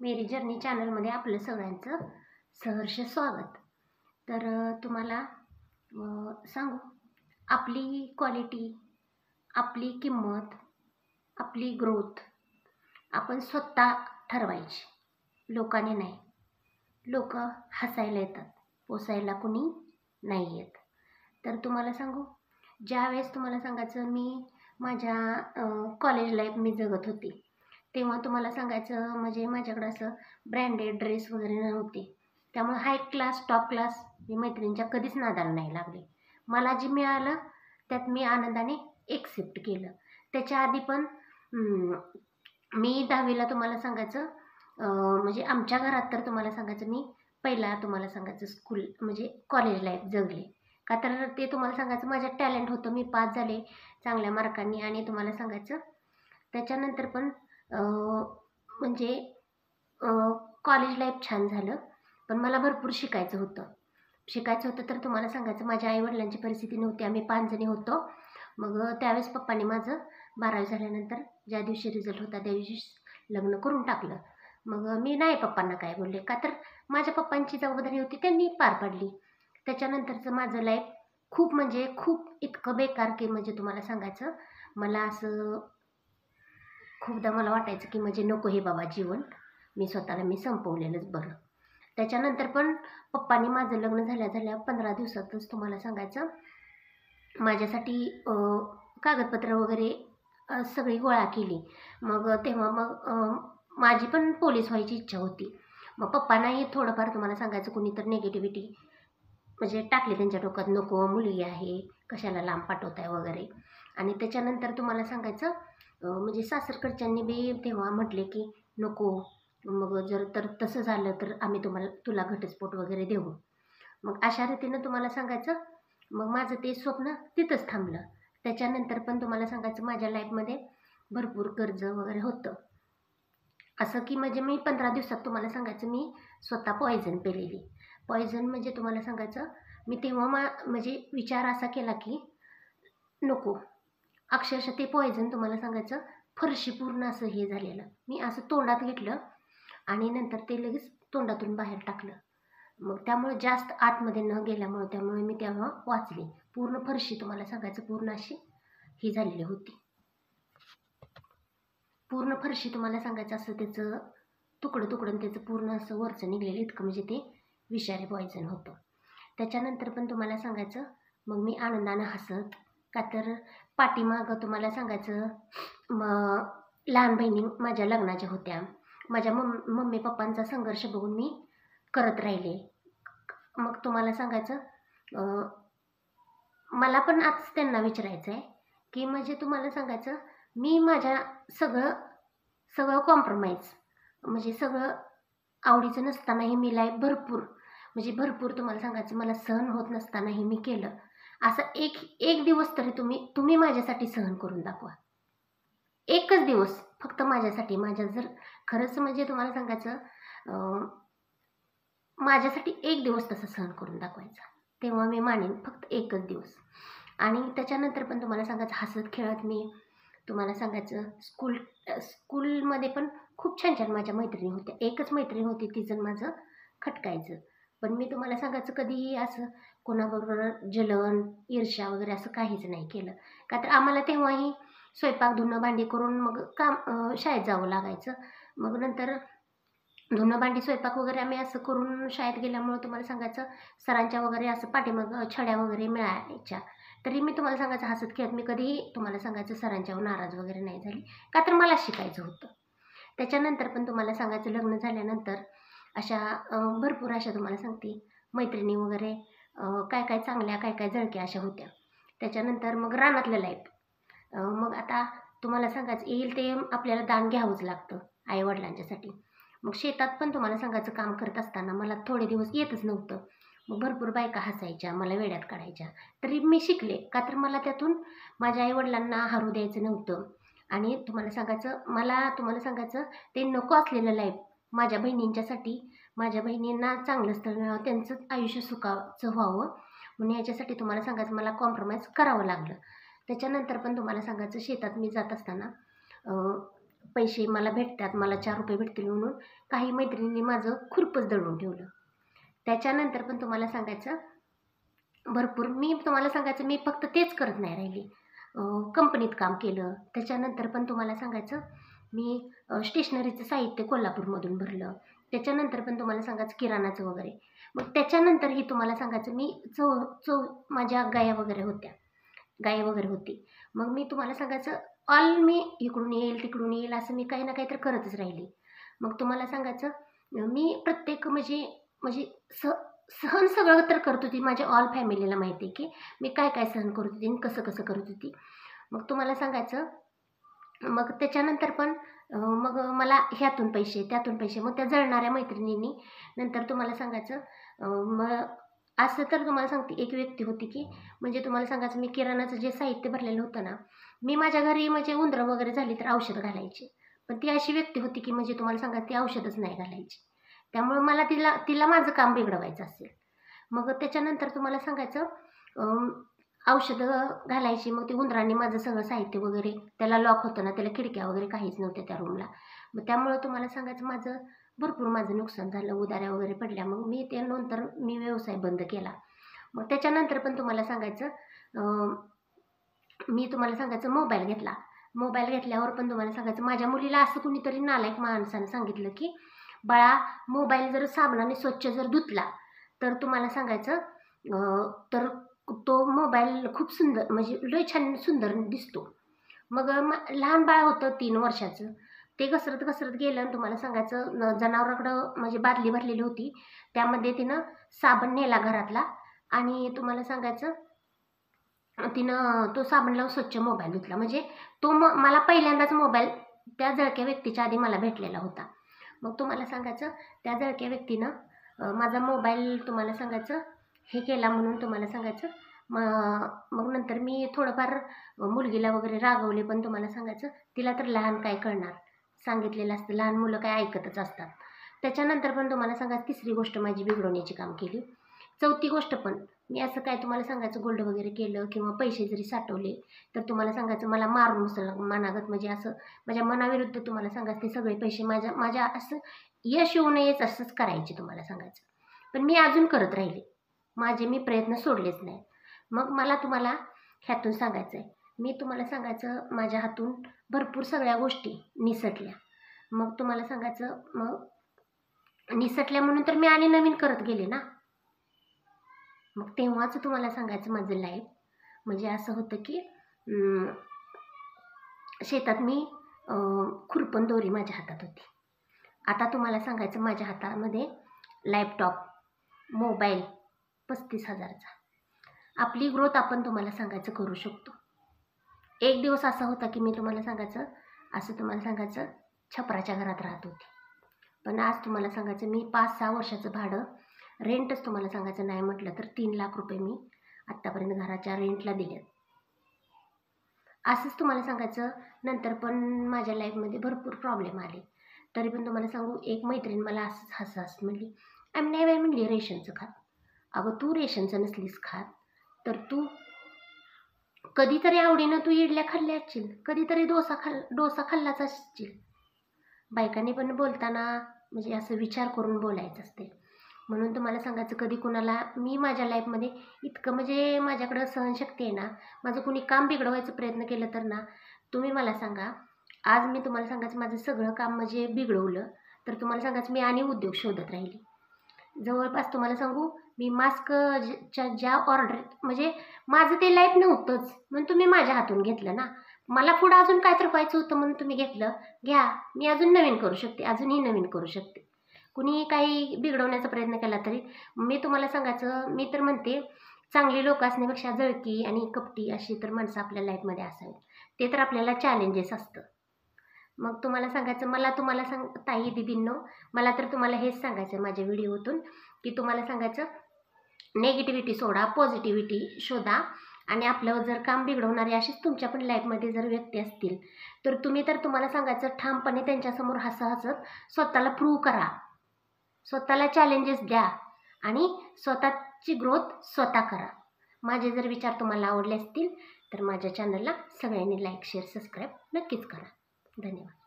मेरी journey चॅनलमध्ये आपलं सगळ्यांचं सहर्ष स्वागत. तर तुम्हाला सांगू, आपली क्वालिटी, आपली किंमत, आपली ग्रोथ आपण स्वतः ठरवायची, लोकांनी नाही. लोक हसायला येतात, पोसायला कुणी नाही येत. तर तुम्हाला सांगू, ज्यावेळेस तुम्हाला सांगायचं मी माझ्या कॉलेज लाईफ मी जगत होती, तेव्हा तुम्हाला सांगायचं म्हणजे माझ्याकडं असं ब्रँडेड ड्रेस वगैरे नव्हते. त्यामुळे हाय क्लास टॉप क्लास मी मैत्रिणींच्या कधीच नादाला नाही लागले. मला जे मिळालं त्यात मी आनंदाने एक्सेप्ट केलं. त्याच्या आधी पण मी 10वीला तुम्हाला सांगायचं म्हणजे आमच्या घरात तर तुम्हाला सांगायचं मी पहिला तुम्हाला सांगायचं स्कूल म्हणजे कॉलेज लाईफ जगले. का तर ते तुम्हाला सांगायचं माझ्यात टॅलेंट होतं, मी पास झाले चांगल्या मार्कांनी. आणि तुम्हाला सांगायचं त्याच्यानंतर पण म्हणजे कॉलेज लाईफ छान झालं, पण मला भरपूर शिकायचं होतं. तर तुम्हाला सांगायचं माझ्या आईवडिलांची परिस्थिती नव्हती, आम्ही 5 जणी होतो. मग त्यावेळेस पप्पांनी माझं 12वी झाल्यानंतर ज्या दिवशी रिझल्ट होता त्या दिवशी लग्न करून टाकलं. मग मी नाही पप्पांना काय बोलले, का तर माझ्या पप्पांची जबाबदारी होती, त्यांनी पार पाडली. त्याच्यानंतरचं माझं लाईफ खूप म्हणजे खूप इतकं बेकार की म्हणजे तुम्हाला सांगायचं मला असं खूपदा मला वाटायचं की म्हणजे नको हे बाबा जीवन, मी स्वतःला संपवलेलंच बरं. त्याच्यानंतर पण पप्पांनी माझं लग्न झाल्या 15 दिवसातच तुम्हाला सांगायचं माझ्यासाठी कागदपत्र वगैरे सगळी गोळा केली. मग तेव्हा माझी पण पोलीस व्हायची इच्छा होती. मग पप्पांनाही थोडंफार तुम्हाला सांगायचं कुणीतर निगेटिव्हिटी म्हणजे टाकली त्यांच्या डोक्यात, नको मुलगी आहे कशाला लांब पाठवताय वगैरे. आणि त्याच्यानंतर तुम्हाला सांगायचं म्हणजे सासरकडच्यांनी बी तेव्हा म्हटले की नको, मग जर तर तसं झालं तर आम्ही तुला घटस्फोट वगैरे देऊ. मग अशा रीतीनं तुम्हाला सांगायचं मग माझं ते स्वप्न तिथंच थांबलं. त्याच्यानंतर पण तुम्हाला सांगायचं माझ्या लाईफमध्ये भरपूर कर्ज वगैरे होतं. असं की म्हणजे मी 15 दिवसात तुम्हाला सांगायचं मी स्वतः पॉयझन पेलेली. पॉयझन म्हणजे तुम्हाला सांगायचं मी तेव्हा म्हणजे विचार असा केला की नको. अक्षरशः ते पॉयझन तुम्हाला सांगायचं फरशी पूर्ण असं हे झालेलं, मी असं तोंडात घेतलं आणि नंतर ते लगेच तोंडातून बाहेर टाकलं. मग त्यामुळे जास्त आतमध्ये न गेल्यामुळे त्यामुळे मी तेव्हा वाचले. पूर्ण फरशी तुम्हाला सांगायचं पूर्ण अशी ही झालेली होती. पूर्ण फरशी तुम्हाला सांगायचं असं त्याचं तुकडं त्याचं पूर्ण असं वरचं निघलेलं इतकं म्हणजे ते विषारी पॉयझन होतं. त्याच्यानंतर पण तुम्हाला सांगायचं मग मी आनंदानं हसत, का तर पाठीमागं तुम्हाला सांगायचं लहान बहिणी माझ्या लग्नाच्या होत्या. माझ्या मम्मी पप्पांचा संघर्ष बघून मी करत राहिले. मग तुम्हाला सांगायचं मला पण आज त्यांना विचारायचं आहे की म्हणजे तुम्हाला सांगायचं मी माझ्या सगळं कॉम्प्रोमाइज म्हणजे सगळं आवडीचं नसतानाही मी लाईफ भरपूर तुम्हाला सांगायचं मला सहन होत नसतानाही मी केलं. असं एक दिवस तरी तुम्ही माझ्यासाठी सहन करून दाखवा. एकच दिवस फक्त माझ्यासाठी, माझ्या जर खरंच म्हणजे तुम्हाला सांगायचं माझ्यासाठी एक दिवस तसं सहन करून दाखवायचा, तेव्हा मी मानेन फक्त एकच दिवस. आणि त्याच्यानंतर पण तुम्हाला सांगायचं हसत खेळत मी तुम्हाला सांगायचं स्कूलमध्ये पण खूप छान माझ्या मैत्रिणी होत्या. एकच मैत्रीण होती, तिचं माझं खटकायचं. पण मी तुम्हाला सांगायचं कधीही असं कोणाबरोबर जलन ईर्ष्या वगैरे असं काहीच नाही केलं. का तर आम्हाला तेव्हाही स्वयंपाक धुणं भांडी करून मग शाळेत जावं लागायचं. मग नंतर धुणं भांडी स्वयंपाक वगैरे आम्ही असं करून शाळेत गेल्यामुळं तुम्हाला सांगायचं सरांच्या वगैरे असं पाठीमागं छड्या वगैरे मिळायच्या. तरी मी तुम्हाला सांगायचं हसत खेळत मी कधीही तुम्हाला सांगायचं सरांच्यावर नाराज वगैरे नाही झाली, का तर मला शिकायचं होतं. त्याच्यानंतर पण तुम्हाला सांगायचं लग्न झाल्यानंतर अशा भरपूर अशा तुम्हाला सांगते मैत्रिणी वगैरे काय चांगल्या काय जळक्या अशा होत्या. त्याच्यानंतर मग रानातलं लाईफ, मग आता तुम्हाला सांगायचं येईल ते आपल्याला दान घ्यावंच लागतं आईवडिलांच्यासाठी. मग शेतात पण तुम्हाला सांगायचं काम करत असताना मला थोडे दिवस येतच नव्हतं. मग भरपूर बायका हसायच्या, मला वेड्यात काढायच्या. तरी मी शिकले, का तर मला त्यातून माझ्या आईवडिलांना हरू द्यायचं नव्हतं. आणि तुम्हाला सांगायचं ते नको असलेलं लाईफ माझ्या बहिणींच्यासाठी, माझ्या बहिणींना चांगलं स्थळ मिळावं, त्यांचं आयुष्य सुखाचं व्हावं म्हणून याच्यासाठी तुम्हाला सांगायचं मला कॉम्प्रोमाइज करावं लागलं. त्याच्यानंतर पण तुम्हाला सांगायचं शेतात मी जात असताना पैसे मला भेटतात, मला 4 रुपये भेटतील म्हणून काही मैत्रिणींनी माझं खुरपच दळून ठेवलं. त्याच्यानंतर पण तुम्हाला सांगायचं भरपूर मी तुम्हाला सांगायचं मी फक्त तेच करत नाही राहिली. कंपनीत काम केलं. त्याच्यानंतर पण तुम्हाला सांगायचं मी स्टेशनरीचं साहित्य कोल्हापूरमधून भरलं. त्याच्यानंतर पण तुम्हाला सांगायचं किराणाचं वगैरे. मग त्याच्यानंतरही तुम्हाला सांगायचं मी माझ्या गाया वगैरे होती. मग मी तुम्हाला सांगायचं ऑल मी इकडून येईल तिकडून येईल असं मी काही ना काही तर करतच राहिली. मग तुम्हाला सांगायचं मी प्रत्येक म्हणजे सहन सगळं तर करत होती. माझ्या ऑल फॅमिलीला माहिती आहे की मी काय काय सहन करत होती आणि कसं कसं करत होती. मग तुम्हाला सांगायचं मग त्याच्यानंतर पण मग मला ह्यातून पैसे त्यातून पैसे मग त्या जळणाऱ्या मैत्रिणींनी नंतर तुम्हाला सांगायचं मग असं तर तुम्हाला सांगते एक व्यक्ती होती की म्हणजे तुम्हाला सांगायचं मी किराणाचं जे साहित्य भरलेलं होतं ना मी माझ्या घरी म्हणजे उंदरं वगैरे झाली तर औषध घालायची. पण ती अशी व्यक्ती होती की म्हणजे तुम्हाला सांगायचं ती औषधच नाही घालायची. त्यामुळे मला तिला माझं काम बिघडवायचं असेल. मग त्याच्यानंतर तुम्हाला सांगायचं औषधं घालायची. मग ते उंदरांनी माझं सगळं साहित्य वगैरे त्याला लॉक होतं ना त्याला खिडक्या वगैरे काहीच नव्हत्या त्या रूमला. मग त्यामुळं तुम्हाला सांगायचं भरपूर माझं नुकसान झालं. उधाऱ्या वगैरे पडल्या. मग मी त्यानंतर मी व्यवसाय बंद केला. मग त्याच्यानंतर पण तुम्हाला सांगायचं मी तुम्हाला सांगायचं मोबाईल घेतला. मोबाईल घेतल्यावर पण तुम्हाला सांगायचं माझ्या मुलीला असं कुणीतरी नालायक माणसानं सांगितलं की बाळा मोबाईल जर साबणाने स्वच्छ जर धुतला तर तुम्हाला सांगायचं तर तो मोबाईल खूप सुंदर म्हणजे लय छान सुंदर दिसतो. मग लहान बाळ होतं 3 वर्षाचं. ते घसरत गेलं आणि तुम्हाला सांगायचं जनावराकडं म्हणजे बादली भरलेली होती. त्यामध्ये तिनं साबण नेला घरातला आणि तुम्हाला सांगायचं तिनं तो साबण लावून स्वच्छ मोबाईल धुतला. म्हणजे तो मला पहिल्यांदाच मोबाईल त्या जळक्या व्यक्तीच्या आधी मला भेटलेला होता. मग तुम्हाला सांगायचं त्या जळक्या व्यक्तीनं माझा मोबाईल तुम्हाला सांगायचं हे केला म्हणून तुम्हाला सांगायचं मग नंतर मी थोडंफार मुलगीला वगैरे रागवले. पण तुम्हाला सांगायचं तिला तर लहान काय कळणार सांगितलेलं असतं. लहान मुलं काय ऐकतच असतात. त्याच्यानंतर पण तुम्हाला सांगायचं तिसरी गोष्ट माझी बिघडवण्याची काम केली. चौथी गोष्ट पण मी असं काय तुम्हाला सांगायचं गोल्ड वगैरे केलं किंवा पैसे जरी साठवले तर तुम्हाला सांगायचं मला मारून मनागत म्हणजे असं माझ्या मनाविरुद्ध तुम्हाला सांगायचं ते सगळे पैसे माझ्या असं यश येऊ नयेच असंच करायचे तुम्हाला सांगायचं. पण मी अजून करत राहिले. मी प्रयत्न सोडलेच नाही. मग मला तुम्हाला ह्यातून सांगायचं आहे मी तुम्हाला सांगायचं माझ्या हातून भरपूर सगळ्या गोष्टी निसटल्या. मग तुम्हाला सांगायचं मग निसटल्या म्हणून तर मी आणि नवीन करत गेले ना. मग तेव्हाच तुम्हाला सांगायचं माझं लाईफ म्हणजे असं होतं की शेतात मी खुरपण दोरी माझ्या हातात होती. आता तुम्हाला सांगायचं माझ्या हातामध्ये लॅपटॉप मोबाईल 35,000चा. आपली ग्रोथ आपण तुम्हाला सांगायचं करू शकतो. एक दिवस असा होता की मी तुम्हाला सांगायचं छपराच्या घरात राहत होते. पण आज तुम्हाला सांगायचं मी 5-6 वर्षाचं भाडं रेंटच तुम्हाला सांगायचं नाही म्हटलं तर 3 लाख रुपये मी आत्तापर्यंत घराच्या रेंटला दिलेत. असंच तुम्हाला सांगायचं नंतर पण माझ्या लाईफमध्ये भरपूर प्रॉब्लेम आले. तरी पण तुम्हाला सांगू एक मैत्रीण मला असंच हसत म्हणली आम्ही नाही बाई म्हणली रेशनचं खात. अगं तू रेशनचं नसलीस खात तर तू कधीतरी आवडीनं तू इडल्या खाल्ल्या असशील कधीतरी डोसा खाल्लाच असशील. बायकांनी पण बोलताना म्हणजे असं विचार करून बोलायचं असते. म्हणून तुम्हाला सांगायचं कधी कुणाला मी माझ्या लाईफमध्ये इतकं म्हणजे माझ्याकडं सहनशक्ती आहे ना. माझं कुणी काम बिघडवायचा प्रयत्न केलं तर ना तुम्ही मला सांगा. आज मी तुम्हाला सांगायचं माझं सगळं काम म्हणजे बिघडवलं तर तुम्हाला सांगायचं मी आणि उद्योग शोधत राहिली. जवळपास तुम्हाला सांगू मी मास्कच्या ज्या ऑर्डर म्हणजे माझं ते लाईफ नव्हतंच म्हणून तुम्ही माझ्या हातून घेतलं ना. मला पुढं अजून काय तर व्हायचं होतं म्हणून तुम्ही घेतलं. घ्या मी अजून नवीन करू शकते अजूनही नवीन करू शकते. कुणी काही बिघडवण्याचा प्रयत्न केला तरी मी तुम्हाला सांगायचं मी तर म्हणते चांगली लोक असण्यापेक्षा जळकी आणि कपटी अशी तर माणसं आपल्या लाईफमध्ये असावीत. ते तर आपल्याला चॅलेंजेस असतं. मग तुम्हाला सांगायचं मला तुम्हाला ताई दीदींनो मला तर तुम्हाला हेच सांगायचं आहे माझ्या व्हिडिओतून की तुम्हाला सांगायचं नेगेटिव्हिटी सोडा पॉझिटिव्हिटी शोधा आणि आपलं जर काम बिघडवणारे अशीच तुमच्या पण लाईफमध्ये जर व्यक्ती असतील तर तुम्हाला सांगायचं ठामपणे त्यांच्यासमोर हसत स्वतःला प्रूव्ह करा. स्वतःला चॅलेंजेस द्या आणि स्वतःची ग्रोथ स्वतः करा. माझे जर विचार तुम्हाला आवडले असतील तर माझ्या चॅनलला सगळ्यांनी लाईक शेअर सबस्क्राईब नक्कीच करा. धन्यवाद.